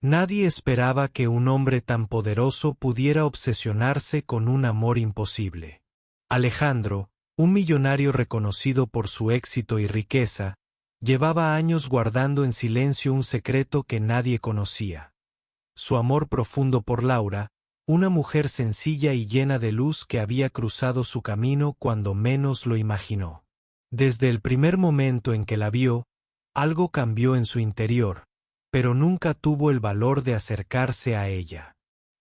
Nadie esperaba que un hombre tan poderoso pudiera obsesionarse con un amor imposible. Alejandro, un millonario reconocido por su éxito y riqueza, llevaba años guardando en silencio un secreto que nadie conocía. Su amor profundo por Laura, una mujer sencilla y llena de luz que había cruzado su camino cuando menos lo imaginó. Desde el primer momento en que la vio, algo cambió en su interior, pero nunca tuvo el valor de acercarse a ella.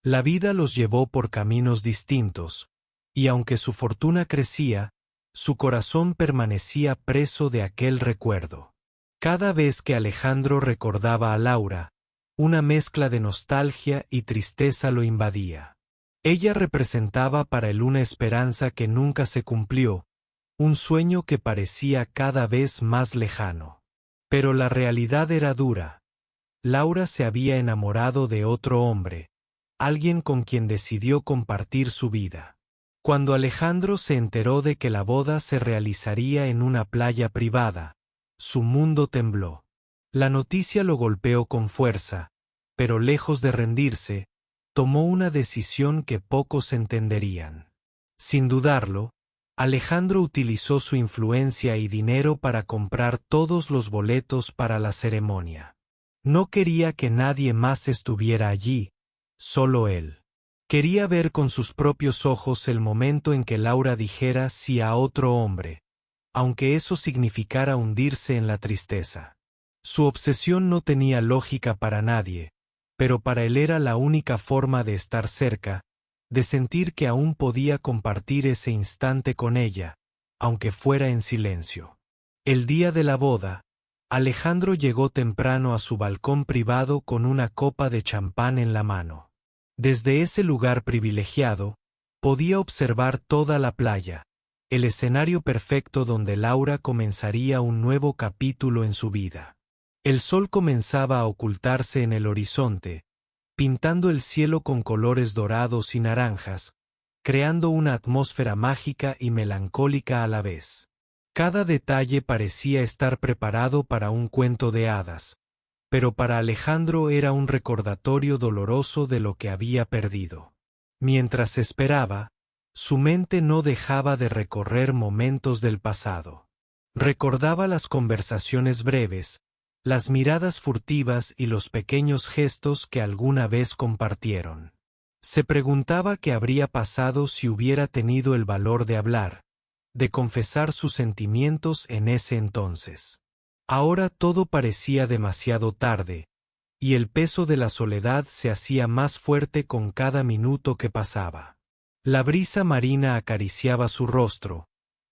La vida los llevó por caminos distintos, y aunque su fortuna crecía, su corazón permanecía preso de aquel recuerdo. Cada vez que Alejandro recordaba a Laura, una mezcla de nostalgia y tristeza lo invadía. Ella representaba para él una esperanza que nunca se cumplió, un sueño que parecía cada vez más lejano. Pero la realidad era dura. Laura se había enamorado de otro hombre, alguien con quien decidió compartir su vida. Cuando Alejandro se enteró de que la boda se realizaría en una playa privada, su mundo tembló. La noticia lo golpeó con fuerza, pero lejos de rendirse, tomó una decisión que pocos entenderían. Sin dudarlo, Alejandro utilizó su influencia y dinero para comprar todos los boletos para la ceremonia. No quería que nadie más estuviera allí, solo él. Quería ver con sus propios ojos el momento en que Laura dijera sí a otro hombre, aunque eso significara hundirse en la tristeza. Su obsesión no tenía lógica para nadie, pero para él era la única forma de estar cerca, de sentir que aún podía compartir ese instante con ella, aunque fuera en silencio. El día de la boda, Alejandro llegó temprano a su balcón privado con una copa de champán en la mano. Desde ese lugar privilegiado, podía observar toda la playa, el escenario perfecto donde Laura comenzaría un nuevo capítulo en su vida. El sol comenzaba a ocultarse en el horizonte, pintando el cielo con colores dorados y naranjas, creando una atmósfera mágica y melancólica a la vez. Cada detalle parecía estar preparado para un cuento de hadas, pero para Alejandro era un recordatorio doloroso de lo que había perdido. Mientras esperaba, su mente no dejaba de recorrer momentos del pasado. Recordaba las conversaciones breves, las miradas furtivas y los pequeños gestos que alguna vez compartieron. Se preguntaba qué habría pasado si hubiera tenido el valor de hablar, de confesar sus sentimientos en ese entonces. Ahora todo parecía demasiado tarde, y el peso de la soledad se hacía más fuerte con cada minuto que pasaba. La brisa marina acariciaba su rostro,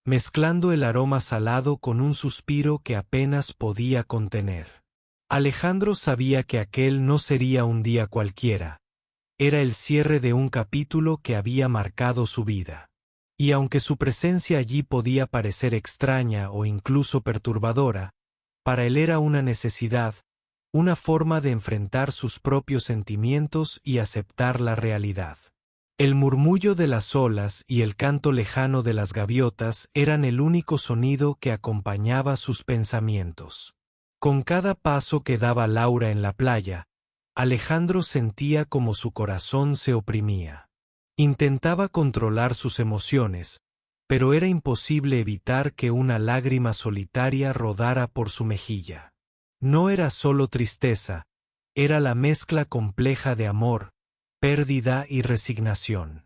mezclando el aroma salado con un suspiro que apenas podía contener. Alejandro sabía que aquel no sería un día cualquiera, era el cierre de un capítulo que había marcado su vida. Y aunque su presencia allí podía parecer extraña o incluso perturbadora, para él era una necesidad, una forma de enfrentar sus propios sentimientos y aceptar la realidad. El murmullo de las olas y el canto lejano de las gaviotas eran el único sonido que acompañaba sus pensamientos. Con cada paso que daba Laura en la playa, Alejandro sentía como su corazón se oprimía. Intentaba controlar sus emociones, pero era imposible evitar que una lágrima solitaria rodara por su mejilla. No era solo tristeza, era la mezcla compleja de amor, pérdida y resignación.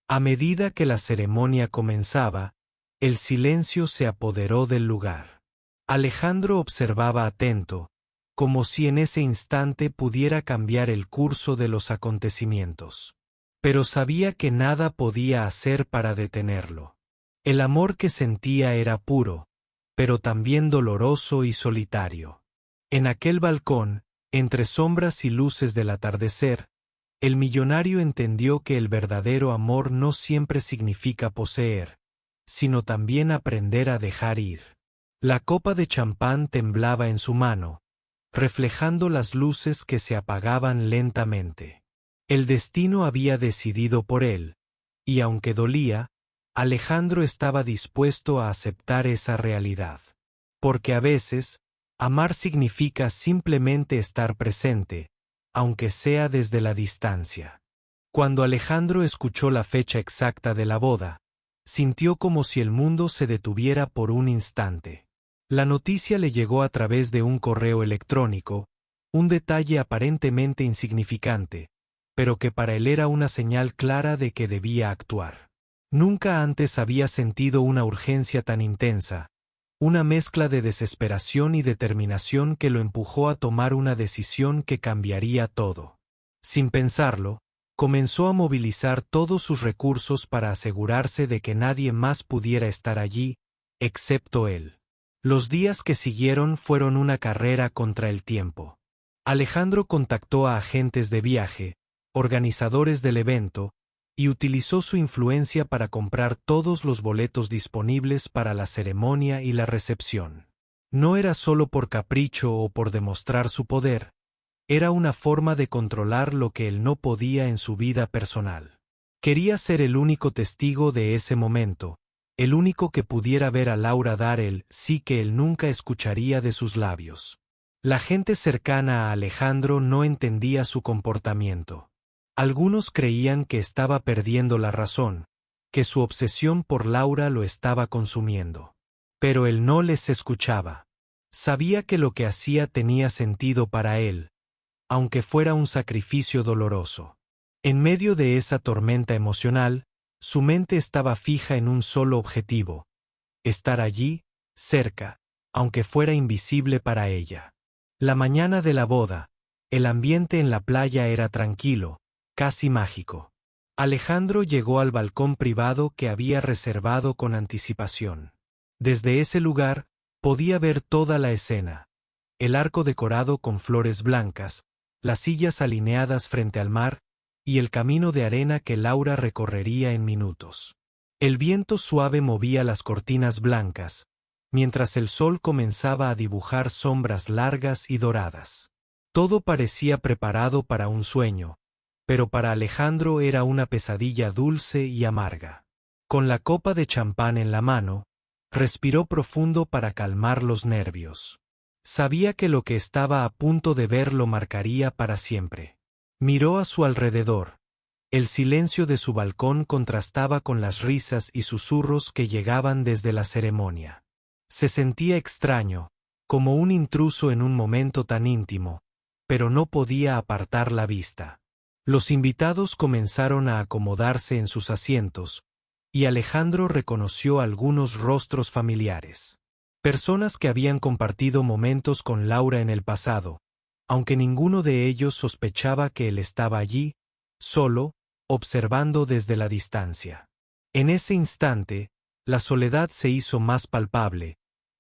A medida que la ceremonia comenzaba, el silencio se apoderó del lugar. Alejandro observaba atento, como si en ese instante pudiera cambiar el curso de los acontecimientos. Pero sabía que nada podía hacer para detenerlo. El amor que sentía era puro, pero también doloroso y solitario. En aquel balcón, entre sombras y luces del atardecer, el millonario entendió que el verdadero amor no siempre significa poseer, sino también aprender a dejar ir. La copa de champán temblaba en su mano, reflejando las luces que se apagaban lentamente. El destino había decidido por él, y aunque dolía, Alejandro estaba dispuesto a aceptar esa realidad. Porque a veces, amar significa simplemente estar presente, aunque sea desde la distancia. Cuando Alejandro escuchó la fecha exacta de la boda, sintió como si el mundo se detuviera por un instante. La noticia le llegó a través de un correo electrónico, un detalle aparentemente insignificante, pero que para él era una señal clara de que debía actuar. Nunca antes había sentido una urgencia tan intensa, una mezcla de desesperación y determinación que lo empujó a tomar una decisión que cambiaría todo. Sin pensarlo, comenzó a movilizar todos sus recursos para asegurarse de que nadie más pudiera estar allí, excepto él. Los días que siguieron fueron una carrera contra el tiempo. Alejandro contactó a agentes de viaje, organizadores del evento, y utilizó su influencia para comprar todos los boletos disponibles para la ceremonia y la recepción. No era solo por capricho o por demostrar su poder, era una forma de controlar lo que él no podía en su vida personal. Quería ser el único testigo de ese momento, el único que pudiera ver a Laura dar el sí que él nunca escucharía de sus labios. La gente cercana a Alejandro no entendía su comportamiento. Algunos creían que estaba perdiendo la razón, que su obsesión por Laura lo estaba consumiendo. Pero él no les escuchaba. Sabía que lo que hacía tenía sentido para él, aunque fuera un sacrificio doloroso. En medio de esa tormenta emocional, su mente estaba fija en un solo objetivo: estar allí, cerca, aunque fuera invisible para ella. La mañana de la boda, el ambiente en la playa era tranquilo, casi mágico. Alejandro llegó al balcón privado que había reservado con anticipación. Desde ese lugar, podía ver toda la escena: el arco decorado con flores blancas, las sillas alineadas frente al mar, y el camino de arena que Laura recorrería en minutos. El viento suave movía las cortinas blancas, mientras el sol comenzaba a dibujar sombras largas y doradas. Todo parecía preparado para un sueño, pero para Alejandro era una pesadilla dulce y amarga. Con la copa de champán en la mano, respiró profundo para calmar los nervios. Sabía que lo que estaba a punto de ver lo marcaría para siempre. Miró a su alrededor. El silencio de su balcón contrastaba con las risas y susurros que llegaban desde la ceremonia. Se sentía extraño, como un intruso en un momento tan íntimo, pero no podía apartar la vista. Los invitados comenzaron a acomodarse en sus asientos, y Alejandro reconoció algunos rostros familiares. Personas que habían compartido momentos con Laura en el pasado, aunque ninguno de ellos sospechaba que él estaba allí, solo, observando desde la distancia. En ese instante, la soledad se hizo más palpable,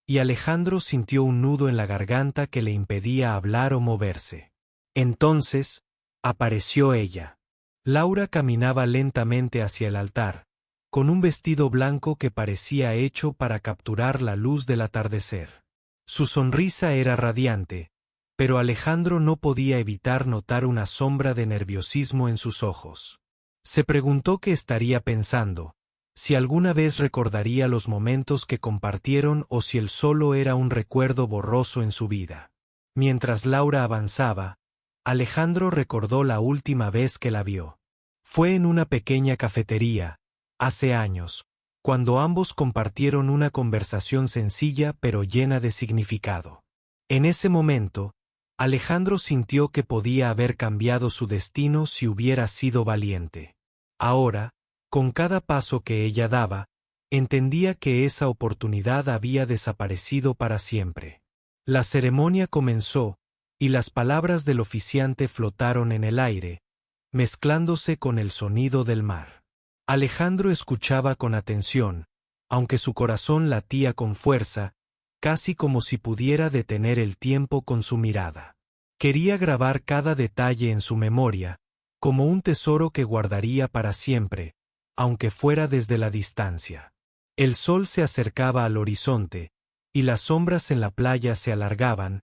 y Alejandro sintió un nudo en la garganta que le impedía hablar o moverse. Entonces, apareció ella. Laura caminaba lentamente hacia el altar, con un vestido blanco que parecía hecho para capturar la luz del atardecer. Su sonrisa era radiante, pero Alejandro no podía evitar notar una sombra de nerviosismo en sus ojos. Se preguntó qué estaría pensando, si alguna vez recordaría los momentos que compartieron o si él solo era un recuerdo borroso en su vida. Mientras Laura avanzaba, Alejandro recordó la última vez que la vio. Fue en una pequeña cafetería, hace años, cuando ambos compartieron una conversación sencilla pero llena de significado. En ese momento, Alejandro sintió que podía haber cambiado su destino si hubiera sido valiente. Ahora, con cada paso que ella daba, entendía que esa oportunidad había desaparecido para siempre. La ceremonia comenzó, y las palabras del oficiante flotaron en el aire, mezclándose con el sonido del mar. Alejandro escuchaba con atención, aunque su corazón latía con fuerza, casi como si pudiera detener el tiempo con su mirada. Quería grabar cada detalle en su memoria, como un tesoro que guardaría para siempre, aunque fuera desde la distancia. El sol se acercaba al horizonte, y las sombras en la playa se alargaban,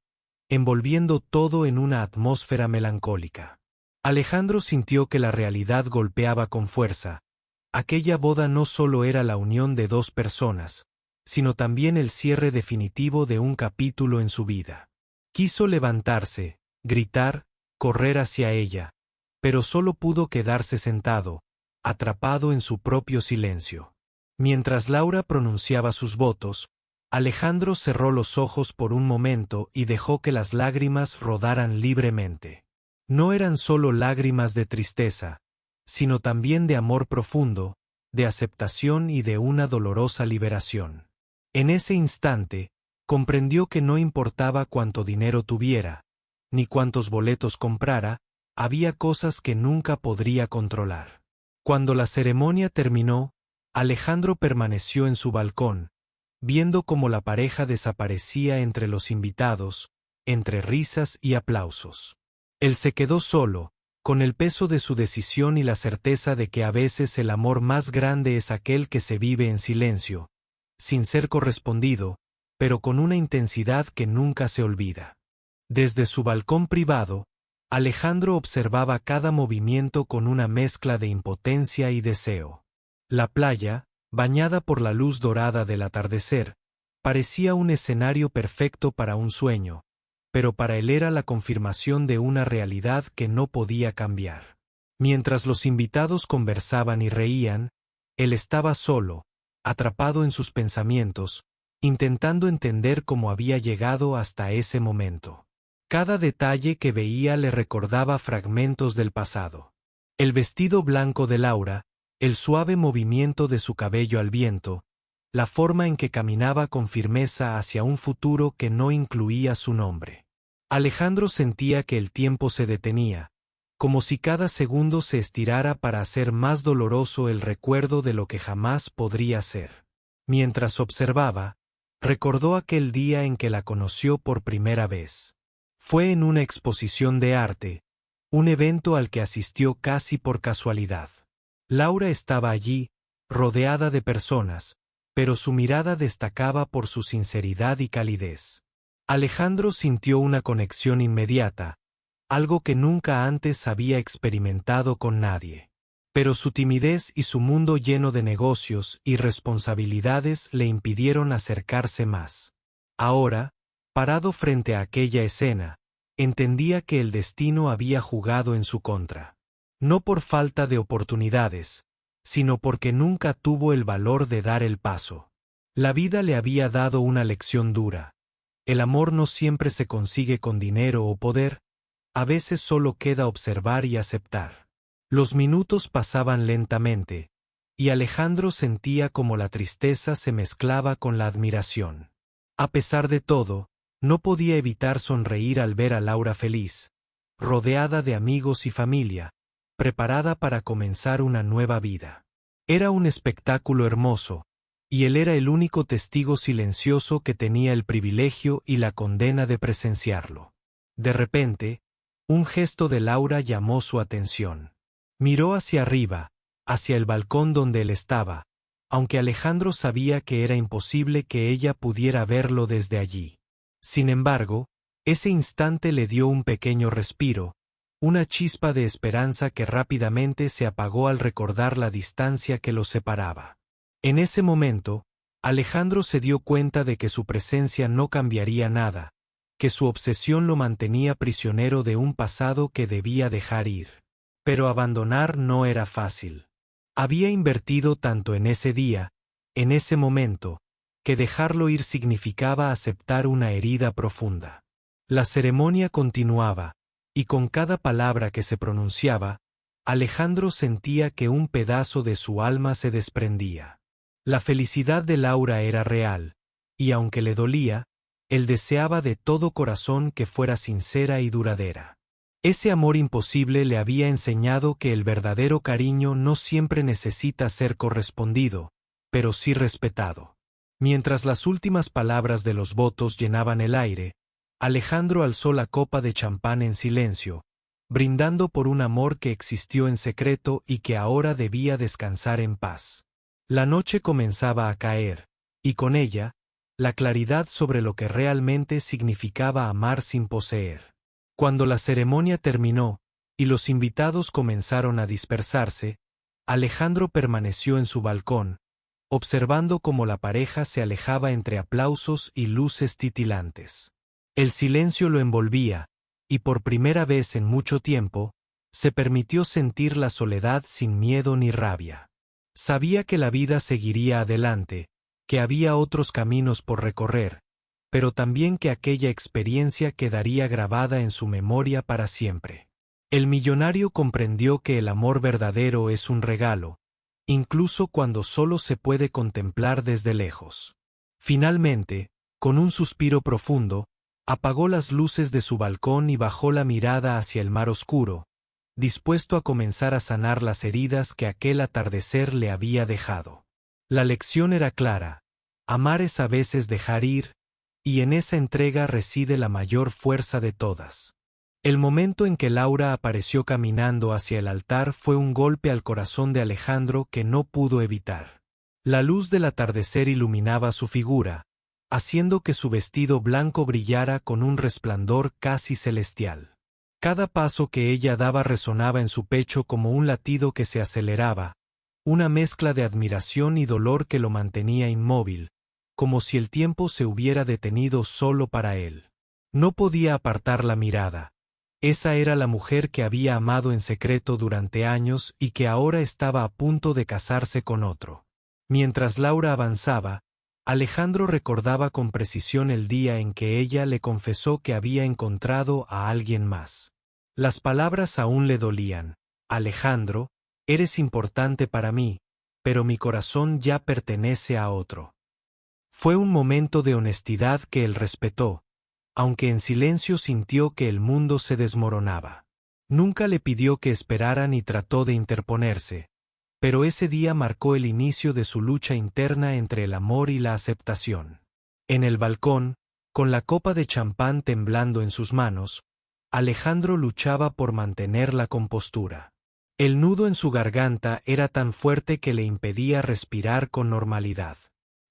envolviendo todo en una atmósfera melancólica. Alejandro sintió que la realidad golpeaba con fuerza. Aquella boda no solo era la unión de dos personas, sino también el cierre definitivo de un capítulo en su vida. Quiso levantarse, gritar, correr hacia ella, pero solo pudo quedarse sentado, atrapado en su propio silencio. Mientras Laura pronunciaba sus votos, Alejandro cerró los ojos por un momento y dejó que las lágrimas rodaran libremente. No eran solo lágrimas de tristeza, sino también de amor profundo, de aceptación y de una dolorosa liberación. En ese instante, comprendió que no importaba cuánto dinero tuviera, ni cuántos boletos comprara, había cosas que nunca podría controlar. Cuando la ceremonia terminó, Alejandro permaneció en su balcón, viendo cómo la pareja desaparecía entre los invitados, entre risas y aplausos. Él se quedó solo, con el peso de su decisión y la certeza de que a veces el amor más grande es aquel que se vive en silencio, sin ser correspondido, pero con una intensidad que nunca se olvida. Desde su balcón privado, Alejandro observaba cada movimiento con una mezcla de impotencia y deseo. La playa, bañada por la luz dorada del atardecer, parecía un escenario perfecto para un sueño, pero para él era la confirmación de una realidad que no podía cambiar. Mientras los invitados conversaban y reían, él estaba solo, atrapado en sus pensamientos, intentando entender cómo había llegado hasta ese momento. Cada detalle que veía le recordaba fragmentos del pasado. El vestido blanco de Laura, el suave movimiento de su cabello al viento, la forma en que caminaba con firmeza hacia un futuro que no incluía su nombre. Alejandro sentía que el tiempo se detenía, como si cada segundo se estirara para hacer más doloroso el recuerdo de lo que jamás podría ser. Mientras observaba, recordó aquel día en que la conoció por primera vez. Fue en una exposición de arte, un evento al que asistió casi por casualidad. Laura estaba allí, rodeada de personas, pero su mirada destacaba por su sinceridad y calidez. Alejandro sintió una conexión inmediata, algo que nunca antes había experimentado con nadie. Pero su timidez y su mundo lleno de negocios y responsabilidades le impidieron acercarse más. Ahora, parado frente a aquella escena, entendía que el destino había jugado en su contra. No por falta de oportunidades, sino porque nunca tuvo el valor de dar el paso. La vida le había dado una lección dura. El amor no siempre se consigue con dinero o poder, a veces solo queda observar y aceptar. Los minutos pasaban lentamente, y Alejandro sentía como la tristeza se mezclaba con la admiración. A pesar de todo, no podía evitar sonreír al ver a Laura feliz, rodeada de amigos y familia, preparada para comenzar una nueva vida. Era un espectáculo hermoso, y él era el único testigo silencioso que tenía el privilegio y la condena de presenciarlo. De repente, un gesto de Laura llamó su atención. Miró hacia arriba, hacia el balcón donde él estaba, aunque Alejandro sabía que era imposible que ella pudiera verlo desde allí. Sin embargo, ese instante le dio un pequeño respiro, una chispa de esperanza que rápidamente se apagó al recordar la distancia que los separaba. En ese momento, Alejandro se dio cuenta de que su presencia no cambiaría nada, que su obsesión lo mantenía prisionero de un pasado que debía dejar ir. Pero abandonar no era fácil. Había invertido tanto en ese día, en ese momento, que dejarlo ir significaba aceptar una herida profunda. La ceremonia continuaba, y con cada palabra que se pronunciaba, Alejandro sentía que un pedazo de su alma se desprendía. La felicidad de Laura era real, y aunque le dolía, él deseaba de todo corazón que fuera sincera y duradera. Ese amor imposible le había enseñado que el verdadero cariño no siempre necesita ser correspondido, pero sí respetado. Mientras las últimas palabras de los votos llenaban el aire, Alejandro alzó la copa de champán en silencio, brindando por un amor que existió en secreto y que ahora debía descansar en paz. La noche comenzaba a caer, y con ella, la claridad sobre lo que realmente significaba amar sin poseer. Cuando la ceremonia terminó, y los invitados comenzaron a dispersarse, Alejandro permaneció en su balcón, observando cómo la pareja se alejaba entre aplausos y luces titilantes. El silencio lo envolvía, y por primera vez en mucho tiempo, se permitió sentir la soledad sin miedo ni rabia. Sabía que la vida seguiría adelante, que había otros caminos por recorrer, pero también que aquella experiencia quedaría grabada en su memoria para siempre. El millonario comprendió que el amor verdadero es un regalo, incluso cuando solo se puede contemplar desde lejos. Finalmente, con un suspiro profundo, apagó las luces de su balcón y bajó la mirada hacia el mar oscuro, dispuesto a comenzar a sanar las heridas que aquel atardecer le había dejado. La lección era clara: amar es a veces dejar ir, y en esa entrega reside la mayor fuerza de todas. El momento en que Laura apareció caminando hacia el altar fue un golpe al corazón de Alejandro que no pudo evitar. La luz del atardecer iluminaba su figura, haciendo que su vestido blanco brillara con un resplandor casi celestial. Cada paso que ella daba resonaba en su pecho como un latido que se aceleraba, una mezcla de admiración y dolor que lo mantenía inmóvil, como si el tiempo se hubiera detenido solo para él. No podía apartar la mirada. Esa era la mujer que había amado en secreto durante años y que ahora estaba a punto de casarse con otro. Mientras Laura avanzaba, Alejandro recordaba con precisión el día en que ella le confesó que había encontrado a alguien más. Las palabras aún le dolían: Alejandro, eres importante para mí, pero mi corazón ya pertenece a otro. Fue un momento de honestidad que él respetó, aunque en silencio sintió que el mundo se desmoronaba. Nunca le pidió que esperara ni trató de interponerse, pero ese día marcó el inicio de su lucha interna entre el amor y la aceptación. En el balcón, con la copa de champán temblando en sus manos, Alejandro luchaba por mantener la compostura. El nudo en su garganta era tan fuerte que le impedía respirar con normalidad.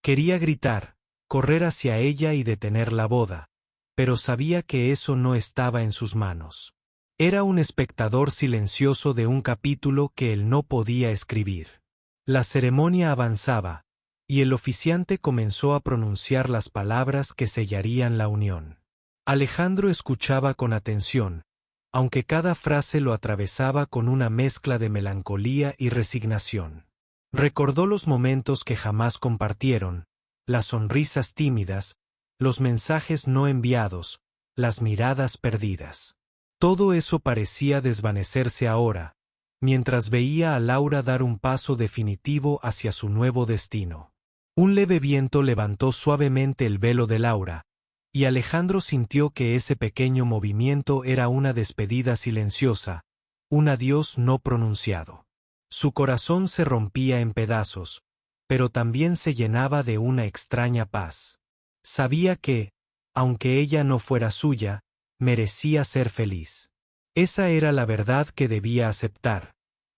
Quería gritar, correr hacia ella y detener la boda, pero sabía que eso no estaba en sus manos. Era un espectador silencioso de un capítulo que él no podía escribir. La ceremonia avanzaba, y el oficiante comenzó a pronunciar las palabras que sellarían la unión. Alejandro escuchaba con atención, aunque cada frase lo atravesaba con una mezcla de melancolía y resignación. Recordó los momentos que jamás compartieron, las sonrisas tímidas, los mensajes no enviados, las miradas perdidas. Todo eso parecía desvanecerse ahora, mientras veía a Laura dar un paso definitivo hacia su nuevo destino. Un leve viento levantó suavemente el velo de Laura, y Alejandro sintió que ese pequeño movimiento era una despedida silenciosa, un adiós no pronunciado. Su corazón se rompía en pedazos, pero también se llenaba de una extraña paz. Sabía que, aunque ella no fuera suya, merecía ser feliz. Esa era la verdad que debía aceptar,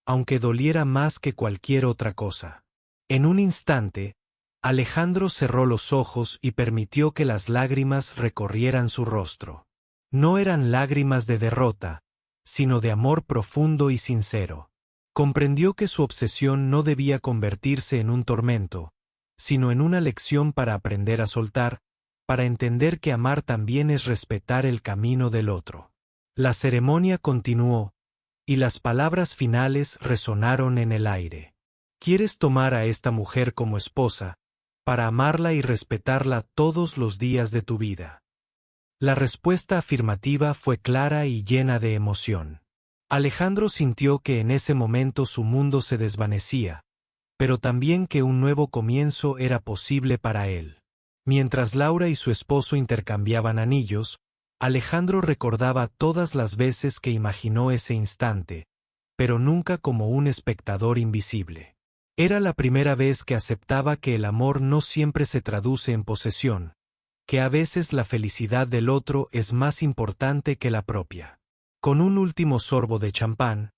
aunque doliera más que cualquier otra cosa. En un instante, Alejandro cerró los ojos y permitió que las lágrimas recorrieran su rostro. No eran lágrimas de derrota, sino de amor profundo y sincero. Comprendió que su obsesión no debía convertirse en un tormento, sino en una lección para aprender a soltar, para entender que amar también es respetar el camino del otro. La ceremonia continuó, y las palabras finales resonaron en el aire. ¿Quieres tomar a esta mujer como esposa, para amarla y respetarla todos los días de tu vida? La respuesta afirmativa fue clara y llena de emoción. Alejandro sintió que en ese momento su mundo se desvanecía, pero también que un nuevo comienzo era posible para él. Mientras Laura y su esposo intercambiaban anillos, Alejandro recordaba todas las veces que imaginó ese instante, pero nunca como un espectador invisible. Era la primera vez que aceptaba que el amor no siempre se traduce en posesión, que a veces la felicidad del otro es más importante que la propia. Con un último sorbo de champán,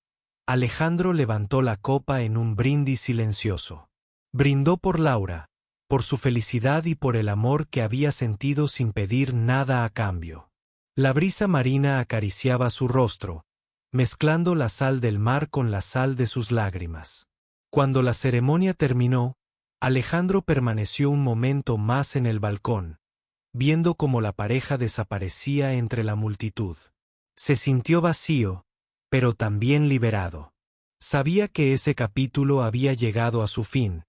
Alejandro levantó la copa en un brindis silencioso. Brindó por Laura, por su felicidad y por el amor que había sentido sin pedir nada a cambio. La brisa marina acariciaba su rostro, mezclando la sal del mar con la sal de sus lágrimas. Cuando la ceremonia terminó, Alejandro permaneció un momento más en el balcón, viendo cómo la pareja desaparecía entre la multitud. Se sintió vacío, pero también liberado. Sabía que ese capítulo había llegado a su fin,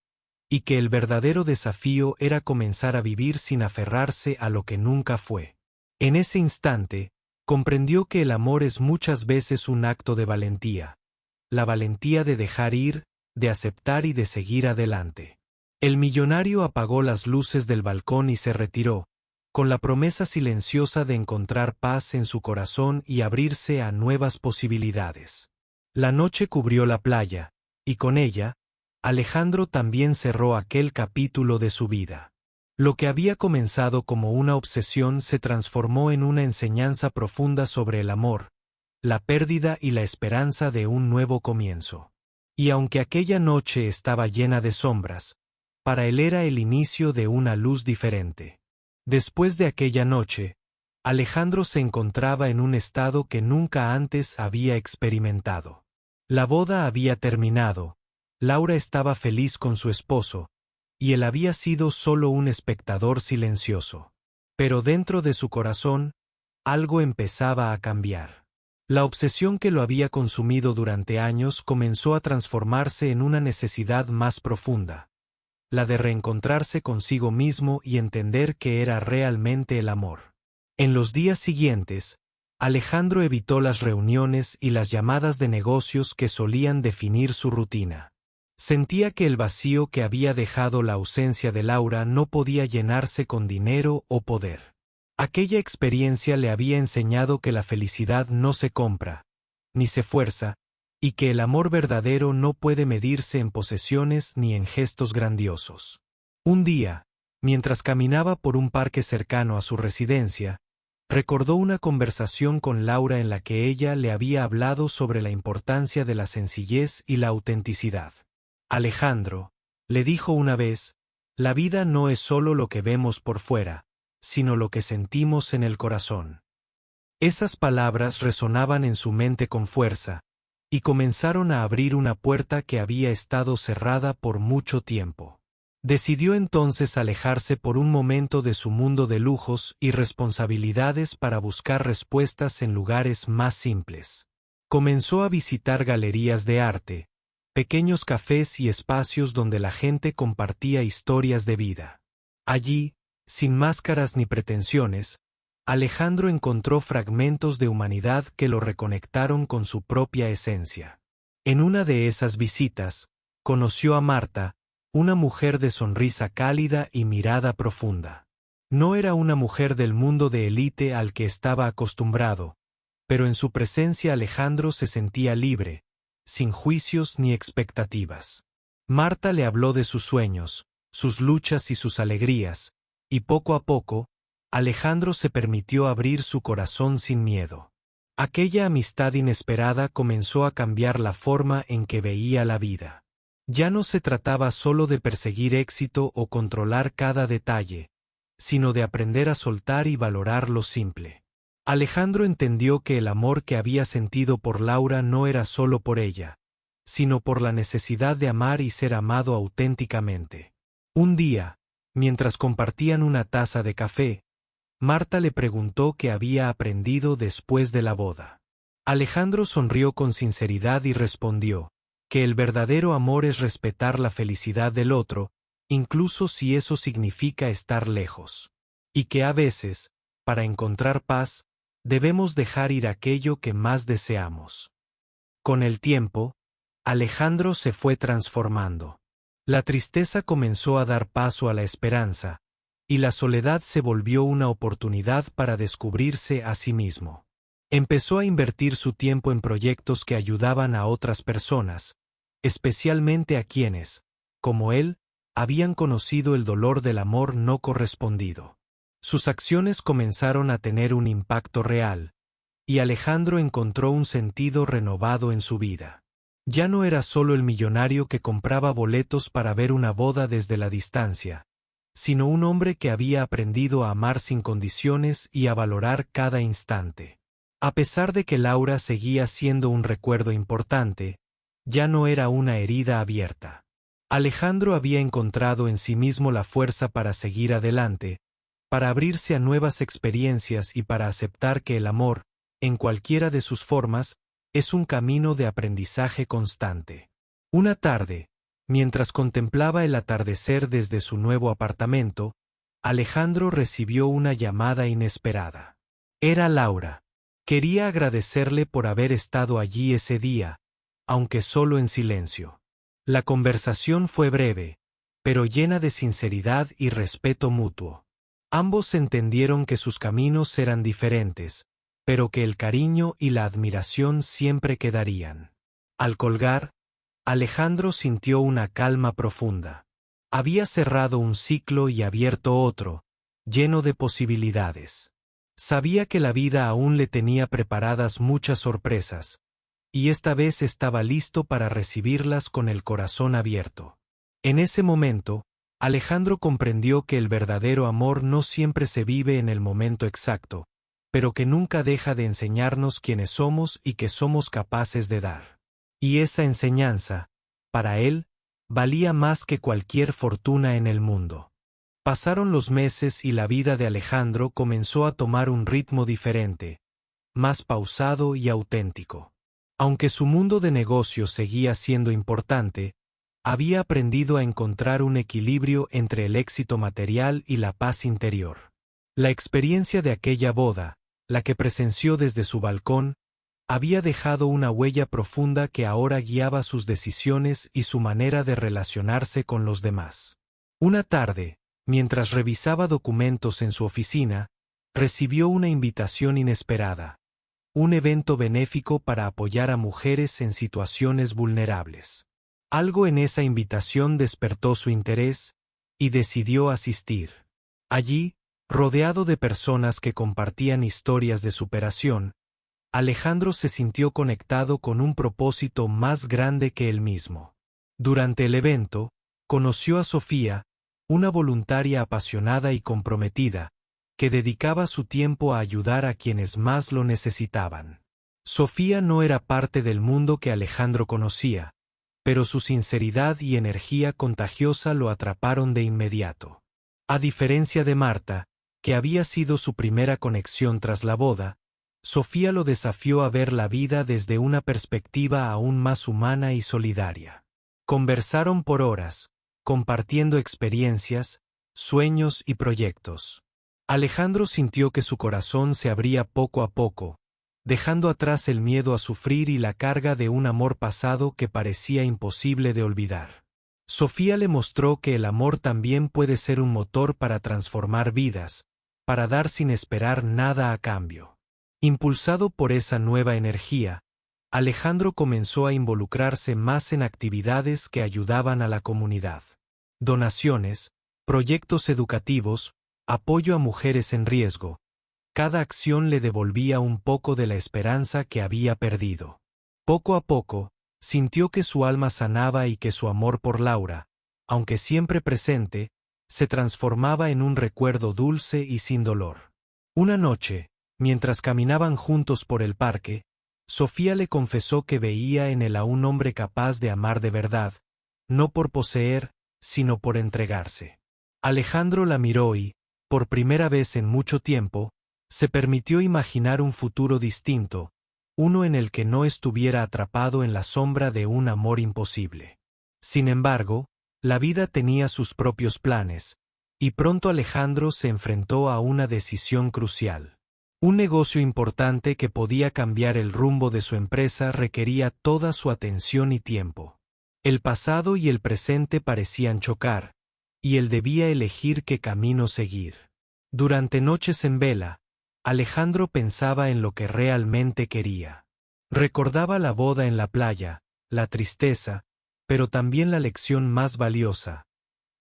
y que el verdadero desafío era comenzar a vivir sin aferrarse a lo que nunca fue. En ese instante, comprendió que el amor es muchas veces un acto de valentía, la valentía de dejar ir, de aceptar y de seguir adelante. El millonario apagó las luces del balcón y se retiró, con la promesa silenciosa de encontrar paz en su corazón y abrirse a nuevas posibilidades. La noche cubrió la playa, y con ella, Alejandro también cerró aquel capítulo de su vida. Lo que había comenzado como una obsesión se transformó en una enseñanza profunda sobre el amor, la pérdida y la esperanza de un nuevo comienzo. Y aunque aquella noche estaba llena de sombras, para él era el inicio de una luz diferente. Después de aquella noche, Alejandro se encontraba en un estado que nunca antes había experimentado. La boda había terminado, Laura estaba feliz con su esposo, y él había sido solo un espectador silencioso. Pero dentro de su corazón, algo empezaba a cambiar. La obsesión que lo había consumido durante años comenzó a transformarse en una necesidad más profunda, la de reencontrarse consigo mismo y entender qué era realmente el amor. En los días siguientes, Alejandro evitó las reuniones y las llamadas de negocios que solían definir su rutina. Sentía que el vacío que había dejado la ausencia de Laura no podía llenarse con dinero o poder. Aquella experiencia le había enseñado que la felicidad no se compra, ni se fuerza, y que el amor verdadero no puede medirse en posesiones ni en gestos grandiosos. Un día, mientras caminaba por un parque cercano a su residencia, recordó una conversación con Laura en la que ella le había hablado sobre la importancia de la sencillez y la autenticidad. Alejandro, le dijo una vez, la vida no es solo lo que vemos por fuera, sino lo que sentimos en el corazón. Esas palabras resonaban en su mente con fuerza, y comenzaron a abrir una puerta que había estado cerrada por mucho tiempo. Decidió entonces alejarse por un momento de su mundo de lujos y responsabilidades para buscar respuestas en lugares más simples. Comenzó a visitar galerías de arte, pequeños cafés y espacios donde la gente compartía historias de vida. Allí, sin máscaras ni pretensiones, Alejandro encontró fragmentos de humanidad que lo reconectaron con su propia esencia. En una de esas visitas, conoció a Marta, una mujer de sonrisa cálida y mirada profunda. No era una mujer del mundo de élite al que estaba acostumbrado, pero en su presencia Alejandro se sentía libre, sin juicios ni expectativas. Marta le habló de sus sueños, sus luchas y sus alegrías, y poco a poco, Alejandro se permitió abrir su corazón sin miedo. Aquella amistad inesperada comenzó a cambiar la forma en que veía la vida. Ya no se trataba solo de perseguir éxito o controlar cada detalle, sino de aprender a soltar y valorar lo simple. Alejandro entendió que el amor que había sentido por Laura no era solo por ella, sino por la necesidad de amar y ser amado auténticamente. Un día, mientras compartían una taza de café, Marta le preguntó qué había aprendido después de la boda. Alejandro sonrió con sinceridad y respondió, que el verdadero amor es respetar la felicidad del otro, incluso si eso significa estar lejos. Y que a veces, para encontrar paz, debemos dejar ir aquello que más deseamos. Con el tiempo, Alejandro se fue transformando. La tristeza comenzó a dar paso a la esperanza, y la soledad se volvió una oportunidad para descubrirse a sí mismo. Empezó a invertir su tiempo en proyectos que ayudaban a otras personas, especialmente a quienes, como él, habían conocido el dolor del amor no correspondido. Sus acciones comenzaron a tener un impacto real, y Alejandro encontró un sentido renovado en su vida. Ya no era solo el millonario que compraba boletos para ver una boda desde la distancia, sino un hombre que había aprendido a amar sin condiciones y a valorar cada instante. A pesar de que Laura seguía siendo un recuerdo importante, ya no era una herida abierta. Alejandro había encontrado en sí mismo la fuerza para seguir adelante, para abrirse a nuevas experiencias y para aceptar que el amor, en cualquiera de sus formas, es un camino de aprendizaje constante. Una tarde, mientras contemplaba el atardecer desde su nuevo apartamento, Alejandro recibió una llamada inesperada. Era Laura. Quería agradecerle por haber estado allí ese día, aunque solo en silencio. La conversación fue breve, pero llena de sinceridad y respeto mutuo. Ambos entendieron que sus caminos eran diferentes, pero que el cariño y la admiración siempre quedarían. Al colgar, Alejandro sintió una calma profunda. Había cerrado un ciclo y abierto otro, lleno de posibilidades. Sabía que la vida aún le tenía preparadas muchas sorpresas, y esta vez estaba listo para recibirlas con el corazón abierto. En ese momento, Alejandro comprendió que el verdadero amor no siempre se vive en el momento exacto, pero que nunca deja de enseñarnos quiénes somos y qué somos capaces de dar. Y esa enseñanza, para él, valía más que cualquier fortuna en el mundo. Pasaron los meses y la vida de Alejandro comenzó a tomar un ritmo diferente, más pausado y auténtico. Aunque su mundo de negocios seguía siendo importante, había aprendido a encontrar un equilibrio entre el éxito material y la paz interior. La experiencia de aquella boda, la que presenció desde su balcón, había dejado una huella profunda que ahora guiaba sus decisiones y su manera de relacionarse con los demás. Una tarde, mientras revisaba documentos en su oficina, recibió una invitación inesperada. Un evento benéfico para apoyar a mujeres en situaciones vulnerables. Algo en esa invitación despertó su interés, y decidió asistir. Allí, rodeado de personas que compartían historias de superación, Alejandro se sintió conectado con un propósito más grande que él mismo. Durante el evento, conoció a Sofía, una voluntaria apasionada y comprometida, que dedicaba su tiempo a ayudar a quienes más lo necesitaban. Sofía no era parte del mundo que Alejandro conocía, pero su sinceridad y energía contagiosa lo atraparon de inmediato. A diferencia de Marta, que había sido su primera conexión tras la boda, Sofía lo desafió a ver la vida desde una perspectiva aún más humana y solidaria. Conversaron por horas, compartiendo experiencias, sueños y proyectos. Alejandro sintió que su corazón se abría poco a poco, dejando atrás el miedo a sufrir y la carga de un amor pasado que parecía imposible de olvidar. Sofía le mostró que el amor también puede ser un motor para transformar vidas, para dar sin esperar nada a cambio. Impulsado por esa nueva energía, Alejandro comenzó a involucrarse más en actividades que ayudaban a la comunidad. Donaciones, proyectos educativos, apoyo a mujeres en riesgo. Cada acción le devolvía un poco de la esperanza que había perdido. Poco a poco, sintió que su alma sanaba y que su amor por Laura, aunque siempre presente, se transformaba en un recuerdo dulce y sin dolor. Una noche, mientras caminaban juntos por el parque, Sofía le confesó que veía en él a un hombre capaz de amar de verdad, no por poseer, sino por entregarse. Alejandro la miró y, por primera vez en mucho tiempo, se permitió imaginar un futuro distinto, uno en el que no estuviera atrapado en la sombra de un amor imposible. Sin embargo, la vida tenía sus propios planes, y pronto Alejandro se enfrentó a una decisión crucial. Un negocio importante que podía cambiar el rumbo de su empresa requería toda su atención y tiempo. El pasado y el presente parecían chocar, y él debía elegir qué camino seguir. Durante noches en vela, Alejandro pensaba en lo que realmente quería. Recordaba la boda en la playa, la tristeza, pero también la lección más valiosa,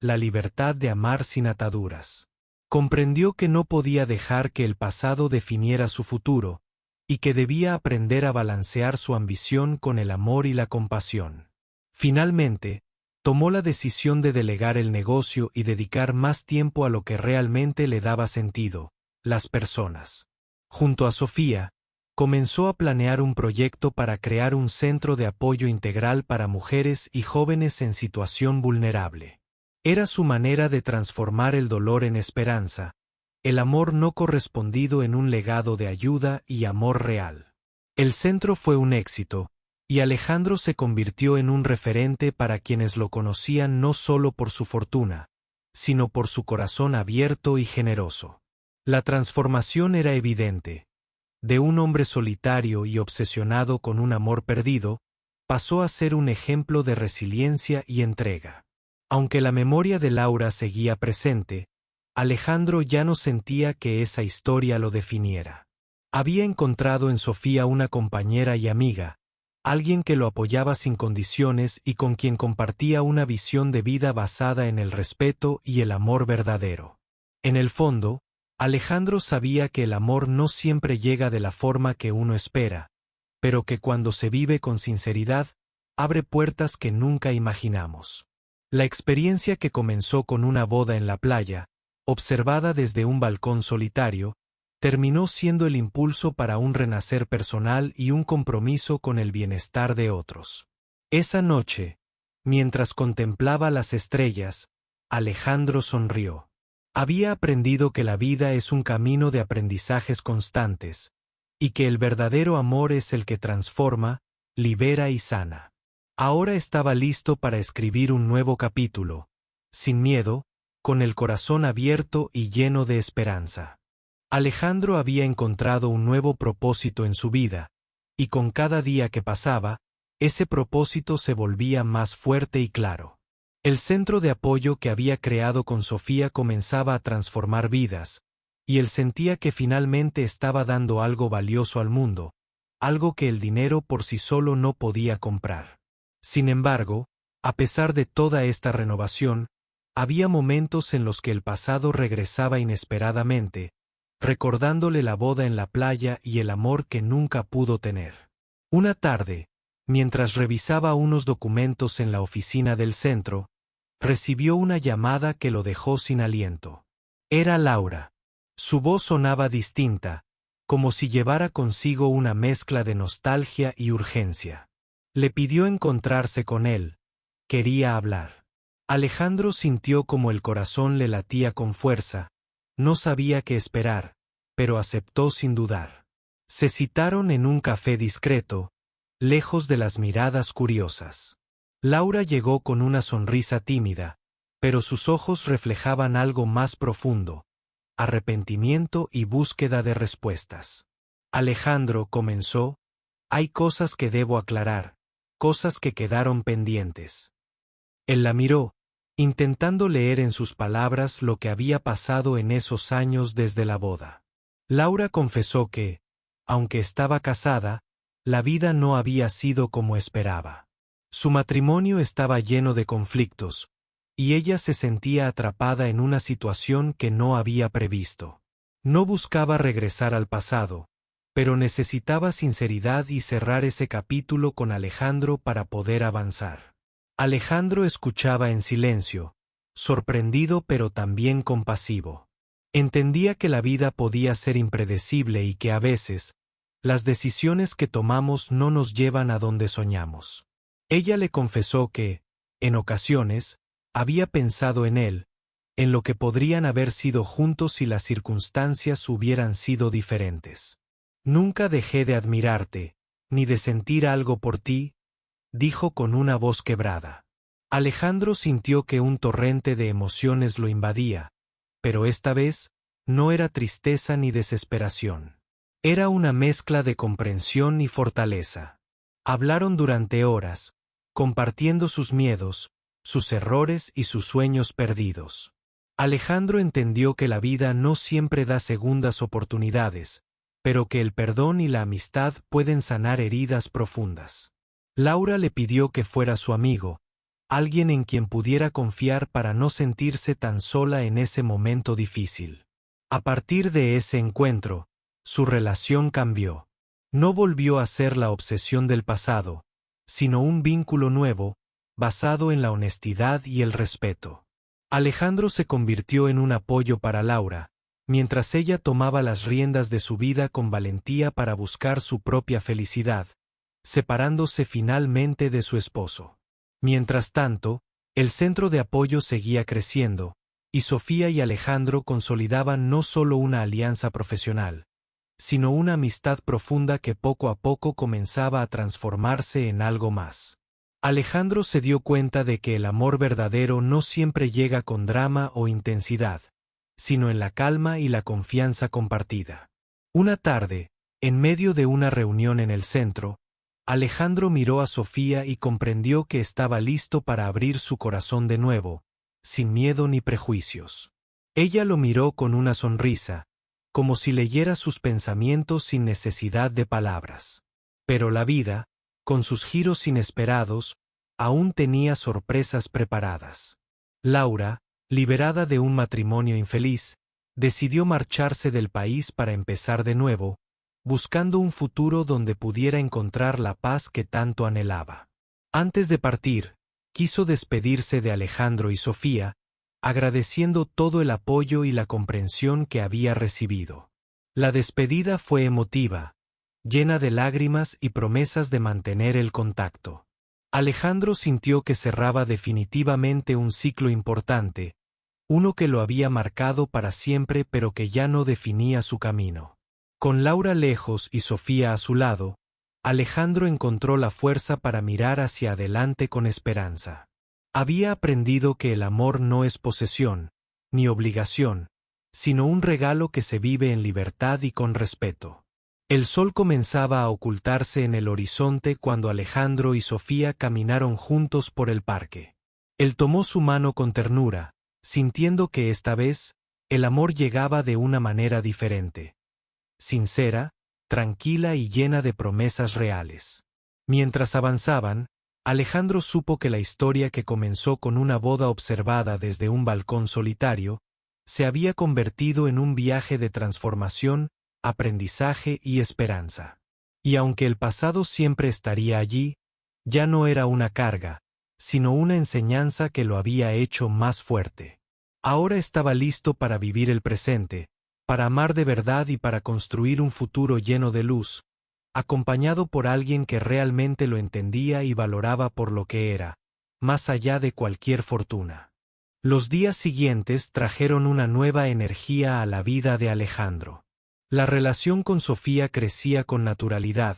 la libertad de amar sin ataduras. Comprendió que no podía dejar que el pasado definiera su futuro, y que debía aprender a balancear su ambición con el amor y la compasión. Finalmente, tomó la decisión de delegar el negocio y dedicar más tiempo a lo que realmente le daba sentido, las personas. Junto a Sofía, comenzó a planear un proyecto para crear un centro de apoyo integral para mujeres y jóvenes en situación vulnerable. Era su manera de transformar el dolor en esperanza, el amor no correspondido en un legado de ayuda y amor real. El centro fue un éxito, y Alejandro se convirtió en un referente para quienes lo conocían no solo por su fortuna, sino por su corazón abierto y generoso. La transformación era evidente. De un hombre solitario y obsesionado con un amor perdido, pasó a ser un ejemplo de resiliencia y entrega. Aunque la memoria de Laura seguía presente, Alejandro ya no sentía que esa historia lo definiera. Había encontrado en Sofía una compañera y amiga, alguien que lo apoyaba sin condiciones y con quien compartía una visión de vida basada en el respeto y el amor verdadero. En el fondo, Alejandro sabía que el amor no siempre llega de la forma que uno espera, pero que cuando se vive con sinceridad, abre puertas que nunca imaginamos. La experiencia, que comenzó con una boda en la playa, observada desde un balcón solitario, terminó siendo el impulso para un renacer personal y un compromiso con el bienestar de otros. Esa noche, mientras contemplaba las estrellas, Alejandro sonrió. Había aprendido que la vida es un camino de aprendizajes constantes, y que el verdadero amor es el que transforma, libera y sana. Ahora estaba listo para escribir un nuevo capítulo, sin miedo, con el corazón abierto y lleno de esperanza. Alejandro había encontrado un nuevo propósito en su vida, y con cada día que pasaba, ese propósito se volvía más fuerte y claro. El centro de apoyo que había creado con Sofía comenzaba a transformar vidas, y él sentía que finalmente estaba dando algo valioso al mundo, algo que el dinero por sí solo no podía comprar. Sin embargo, a pesar de toda esta renovación, había momentos en los que el pasado regresaba inesperadamente, recordándole la boda en la playa y el amor que nunca pudo tener. Una tarde, mientras revisaba unos documentos en la oficina del centro, recibió una llamada que lo dejó sin aliento. Era Laura. Su voz sonaba distinta, como si llevara consigo una mezcla de nostalgia y urgencia. Le pidió encontrarse con él. Quería hablar. Alejandro sintió como el corazón le latía con fuerza. No sabía qué esperar, pero aceptó sin dudar. Se citaron en un café discreto, lejos de las miradas curiosas. Laura llegó con una sonrisa tímida, pero sus ojos reflejaban algo más profundo: arrepentimiento y búsqueda de respuestas. Alejandro comenzó: hay cosas que debo aclarar, cosas que quedaron pendientes. Él la miró, intentando leer en sus palabras lo que había pasado en esos años desde la boda. Laura confesó que, aunque estaba casada, la vida no había sido como esperaba. Su matrimonio estaba lleno de conflictos, y ella se sentía atrapada en una situación que no había previsto. No buscaba regresar al pasado, pero necesitaba sinceridad y cerrar ese capítulo con Alejandro para poder avanzar. Alejandro escuchaba en silencio, sorprendido pero también compasivo. Entendía que la vida podía ser impredecible y que a veces, las decisiones que tomamos no nos llevan a donde soñamos. Ella le confesó que, en ocasiones, había pensado en él, en lo que podrían haber sido juntos si las circunstancias hubieran sido diferentes. Nunca dejé de admirarte, ni de sentir algo por ti, dijo con una voz quebrada. Alejandro sintió que un torrente de emociones lo invadía, pero esta vez, no era tristeza ni desesperación. Era una mezcla de comprensión y fortaleza. Hablaron durante horas, compartiendo sus miedos, sus errores y sus sueños perdidos. Alejandro entendió que la vida no siempre da segundas oportunidades, pero que el perdón y la amistad pueden sanar heridas profundas. Laura le pidió que fuera su amigo, alguien en quien pudiera confiar para no sentirse tan sola en ese momento difícil. A partir de ese encuentro, su relación cambió. No volvió a ser la obsesión del pasado, sino un vínculo nuevo, basado en la honestidad y el respeto. Alejandro se convirtió en un apoyo para Laura, mientras ella tomaba las riendas de su vida con valentía para buscar su propia felicidad, separándose finalmente de su esposo. Mientras tanto, el centro de apoyo seguía creciendo, y Sofía y Alejandro consolidaban no solo una alianza profesional, sino una amistad profunda que poco a poco comenzaba a transformarse en algo más. Alejandro se dio cuenta de que el amor verdadero no siempre llega con drama o intensidad, sino en la calma y la confianza compartida. Una tarde, en medio de una reunión en el centro, Alejandro miró a Sofía y comprendió que estaba listo para abrir su corazón de nuevo, sin miedo ni prejuicios. Ella lo miró con una sonrisa, como si leyera sus pensamientos sin necesidad de palabras. Pero la vida, con sus giros inesperados, aún tenía sorpresas preparadas. Laura, liberada de un matrimonio infeliz, decidió marcharse del país para empezar de nuevo, buscando un futuro donde pudiera encontrar la paz que tanto anhelaba. Antes de partir, quiso despedirse de Alejandro y Sofía, agradeciendo todo el apoyo y la comprensión que había recibido. La despedida fue emotiva, llena de lágrimas y promesas de mantener el contacto. Alejandro sintió que cerraba definitivamente un ciclo importante, uno que lo había marcado para siempre pero que ya no definía su camino. Con Laura lejos y Sofía a su lado, Alejandro encontró la fuerza para mirar hacia adelante con esperanza. Había aprendido que el amor no es posesión, ni obligación, sino un regalo que se vive en libertad y con respeto. El sol comenzaba a ocultarse en el horizonte cuando Alejandro y Sofía caminaron juntos por el parque. Él tomó su mano con ternura, sintiendo que esta vez, el amor llegaba de una manera diferente. Sincera, tranquila y llena de promesas reales. Mientras avanzaban, Alejandro supo que la historia que comenzó con una boda observada desde un balcón solitario, se había convertido en un viaje de transformación, aprendizaje y esperanza. Y aunque el pasado siempre estaría allí, ya no era una carga, sino una enseñanza que lo había hecho más fuerte. Ahora estaba listo para vivir el presente, para amar de verdad y para construir un futuro lleno de luz, acompañado por alguien que realmente lo entendía y valoraba por lo que era, más allá de cualquier fortuna. Los días siguientes trajeron una nueva energía a la vida de Alejandro. La relación con Sofía crecía con naturalidad,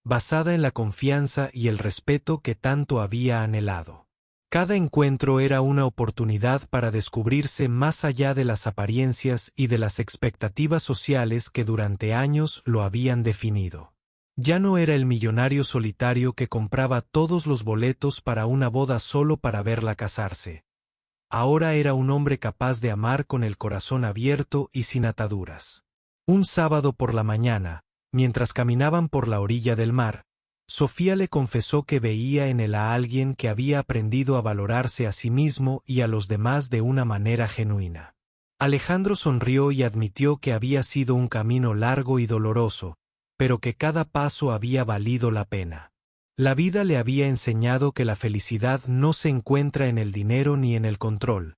basada en la confianza y el respeto que tanto había anhelado. Cada encuentro era una oportunidad para descubrirse más allá de las apariencias y de las expectativas sociales que durante años lo habían definido. Ya no era el millonario solitario que compraba todos los boletos para una boda solo para verla casarse. Ahora era un hombre capaz de amar con el corazón abierto y sin ataduras. Un sábado por la mañana, mientras caminaban por la orilla del mar, Sofía le confesó que veía en él a alguien que había aprendido a valorarse a sí mismo y a los demás de una manera genuina. Alejandro sonrió y admitió que había sido un camino largo y doloroso, pero que cada paso había valido la pena. La vida le había enseñado que la felicidad no se encuentra en el dinero ni en el control,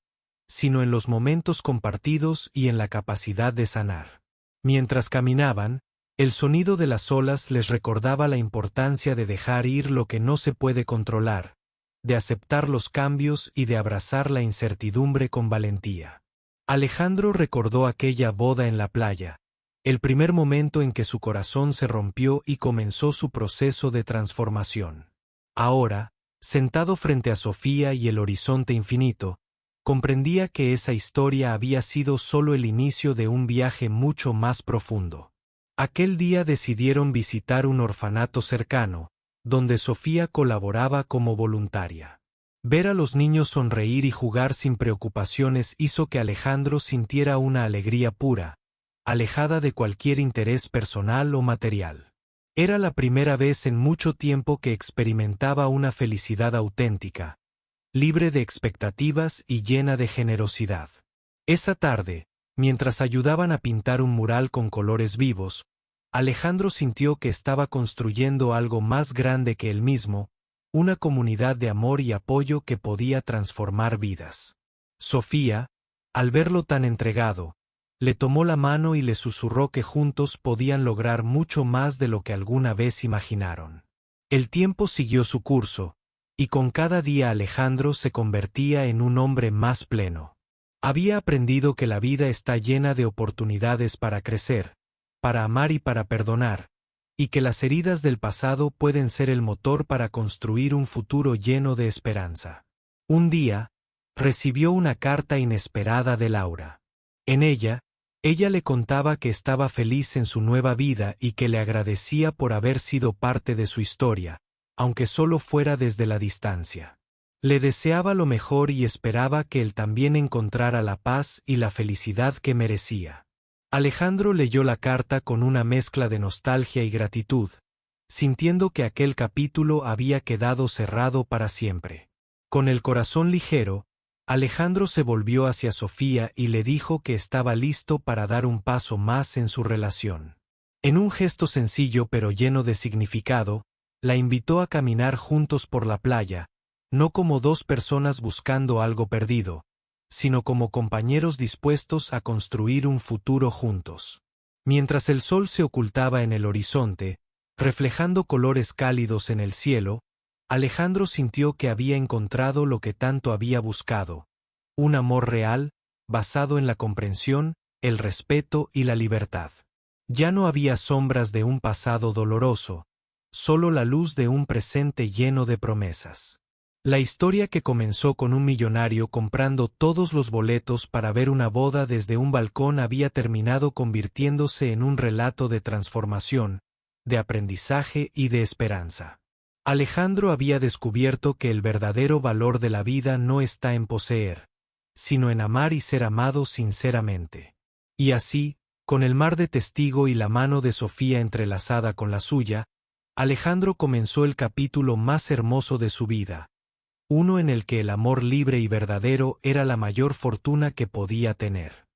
sino en los momentos compartidos y en la capacidad de sanar. Mientras caminaban, el sonido de las olas les recordaba la importancia de dejar ir lo que no se puede controlar, de aceptar los cambios y de abrazar la incertidumbre con valentía. Alejandro recordó aquella boda en la playa, el primer momento en que su corazón se rompió y comenzó su proceso de transformación. Ahora, sentado frente a Sofía y el horizonte infinito, comprendía que esa historia había sido solo el inicio de un viaje mucho más profundo. Aquel día decidieron visitar un orfanato cercano, donde Sofía colaboraba como voluntaria. Ver a los niños sonreír y jugar sin preocupaciones hizo que Alejandro sintiera una alegría pura, alejada de cualquier interés personal o material. Era la primera vez en mucho tiempo que experimentaba una felicidad auténtica, libre de expectativas y llena de generosidad. Esa tarde, mientras ayudaban a pintar un mural con colores vivos, Alejandro sintió que estaba construyendo algo más grande que él mismo, una comunidad de amor y apoyo que podía transformar vidas. Sofía, al verlo tan entregado, le tomó la mano y le susurró que juntos podían lograr mucho más de lo que alguna vez imaginaron. El tiempo siguió su curso, y con cada día Alejandro se convertía en un hombre más pleno. Había aprendido que la vida está llena de oportunidades para crecer, para amar y para perdonar, y que las heridas del pasado pueden ser el motor para construir un futuro lleno de esperanza. Un día, recibió una carta inesperada de Laura. En ella le contaba que estaba feliz en su nueva vida y que le agradecía por haber sido parte de su historia, aunque solo fuera desde la distancia. Le deseaba lo mejor y esperaba que él también encontrara la paz y la felicidad que merecía. Alejandro leyó la carta con una mezcla de nostalgia y gratitud, sintiendo que aquel capítulo había quedado cerrado para siempre. Con el corazón ligero, Alejandro se volvió hacia Sofía y le dijo que estaba listo para dar un paso más en su relación. En un gesto sencillo pero lleno de significado, la invitó a caminar juntos por la playa, no como dos personas buscando algo perdido, sino como compañeros dispuestos a construir un futuro juntos. Mientras el sol se ocultaba en el horizonte, reflejando colores cálidos en el cielo, Alejandro sintió que había encontrado lo que tanto había buscado: un amor real, basado en la comprensión, el respeto y la libertad. Ya no había sombras de un pasado doloroso, solo la luz de un presente lleno de promesas. La historia, que comenzó con un millonario comprando todos los boletos para ver una boda desde un balcón, había terminado convirtiéndose en un relato de transformación, de aprendizaje y de esperanza. Alejandro había descubierto que el verdadero valor de la vida no está en poseer, sino en amar y ser amado sinceramente. Y así, con el mar de testigo y la mano de Sofía entrelazada con la suya, Alejandro comenzó el capítulo más hermoso de su vida, uno en el que el amor libre y verdadero era la mayor fortuna que podía tener.